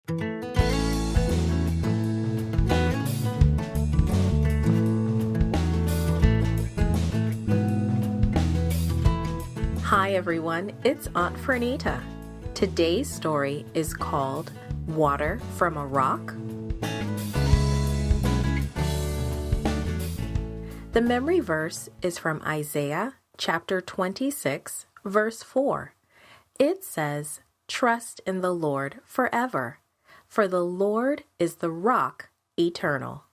Hi everyone, it's Aunt Fernita. Today's story is called Water from a Rock. The memory verse is from Isaiah chapter 26, verse 4. It says, "Trust in the Lord forever, for the Lord is the rock eternal."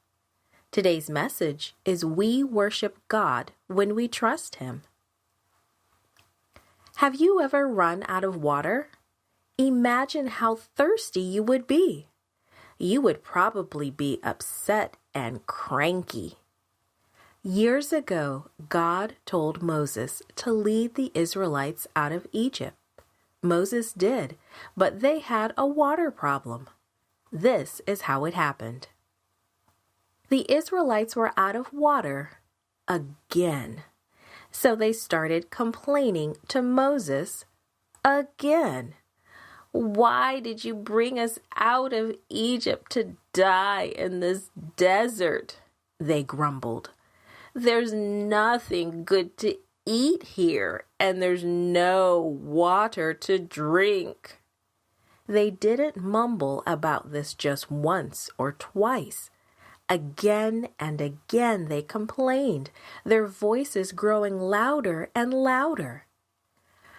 Today's message is we worship God when we trust Him. Have you ever run out of water? Imagine how thirsty you would be. You would probably be upset and cranky. Years ago, God told Moses to lead the Israelites out of Egypt. Moses did, but they had a water problem. This is how it happened. The Israelites were out of water again. So they started complaining to Moses again. "Why did you bring us out of Egypt to die in this desert?" they grumbled. "There's nothing good to eat here, and there's no water to drink." They didn't mumble about this just once or twice. Again and again they complained, their voices growing louder and louder.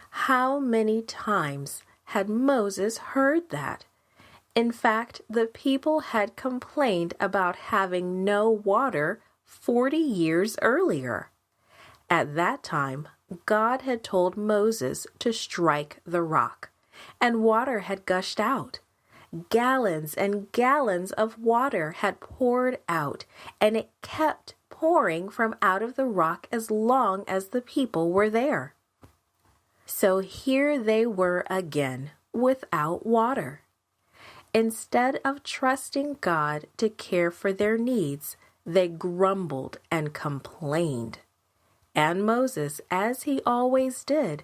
How many times had Moses heard that? In fact, the people had complained about having no water 40 years earlier. At that time, God had told Moses to strike the rock, and water had gushed out. Gallons and gallons of water had poured out, and it kept pouring from out of the rock as long as the people were there. So here they were again, without water. Instead of trusting God to care for their needs, they grumbled and complained. And Moses, as he always did,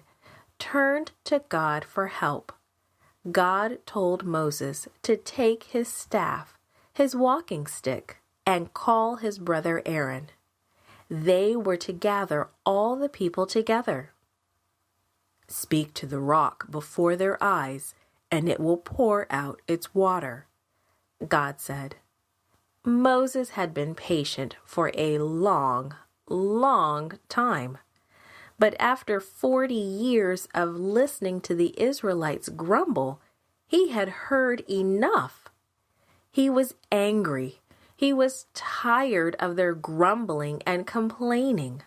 turned to God for help. God told Moses to take his staff, his walking stick, and call his brother Aaron. They were to gather all the people together. "Speak to the rock before their eyes, and it will pour out its water," God said. Moses had been patient for a long, long time. But after 40 years of listening to the Israelites grumble, he had heard enough. He was angry. He was tired of their grumbling and complaining.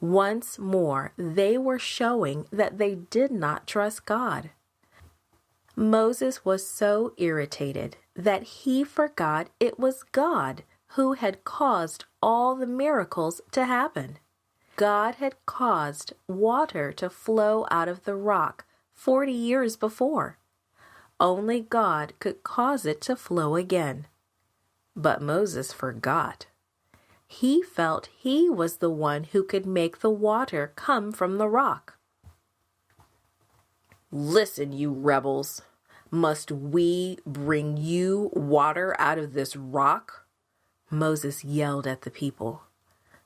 Once more, they were showing that they did not trust God. Moses was so irritated that he forgot it was God who had caused all the miracles to happen. God had caused water to flow out of the rock 40 years before. Only God could cause it to flow again. But Moses forgot. He felt he was the one who could make the water come from the rock. "Listen, you rebels. Must we bring you water out of this rock?" Moses yelled at the people.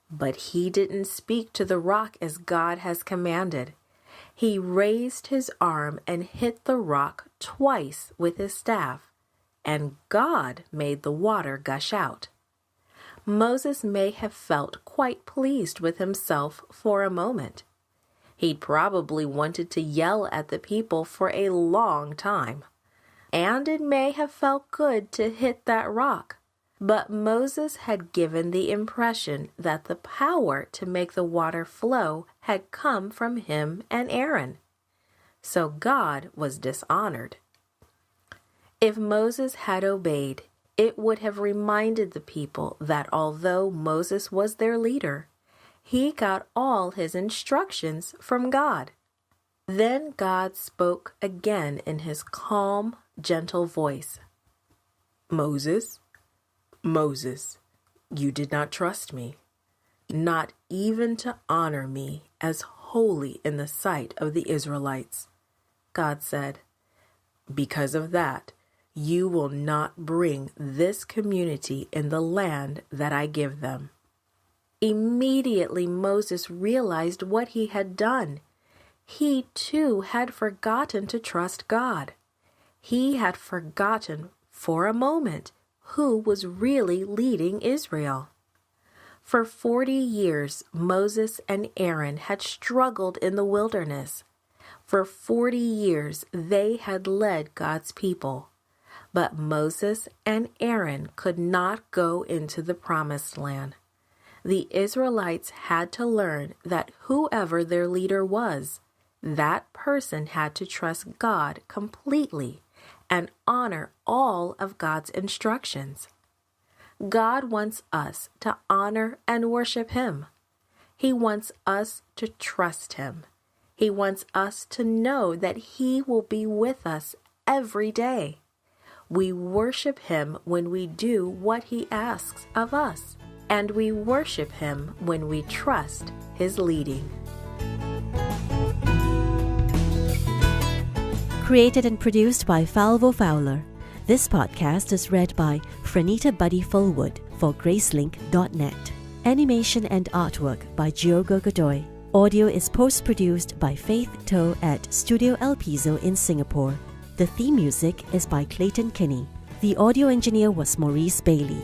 But he didn't speak to the rock as God has commanded. He raised his arm and hit the rock twice with his staff, and God made the water gush out. Moses may have felt quite pleased with himself for a moment. He'd probably wanted to yell at the people for a long time, and it may have felt good to hit that rock. But Moses had given the impression that the power to make the water flow had come from him and Aaron. So God was dishonored. If Moses had obeyed, it would have reminded the people that although Moses was their leader, he got all his instructions from God. Then God spoke again in his calm, gentle voice. "Moses, Moses, you did not trust me, not even to honor me as holy in the sight of the Israelites." God said, "Because of that, you will not bring this community in the land that I give them." Immediately Moses realized what he had done. He too had forgotten to trust God. He had forgotten for a moment who was really leading Israel. For 40 years, Moses and Aaron had struggled in the wilderness. For 40 years, they had led God's people. But Moses and Aaron could not go into the promised land. The Israelites had to learn that whoever their leader was, that person had to trust God completely and honor all of God's instructions. God wants us to honor and worship Him. He wants us to trust Him. He wants us to know that He will be with us every day. We worship Him when we do what He asks of us, and we worship Him when we trust His leading. Created and produced by Falvo Fowler. This podcast is read by Franita Buddy Fullwood for Gracelink.net. Animation and artwork by Giogo Godoy. Audio is post-produced by Faith To at Studio El Piso in Singapore. The theme music is by Clayton Kinney. The audio engineer was Maurice Bailey.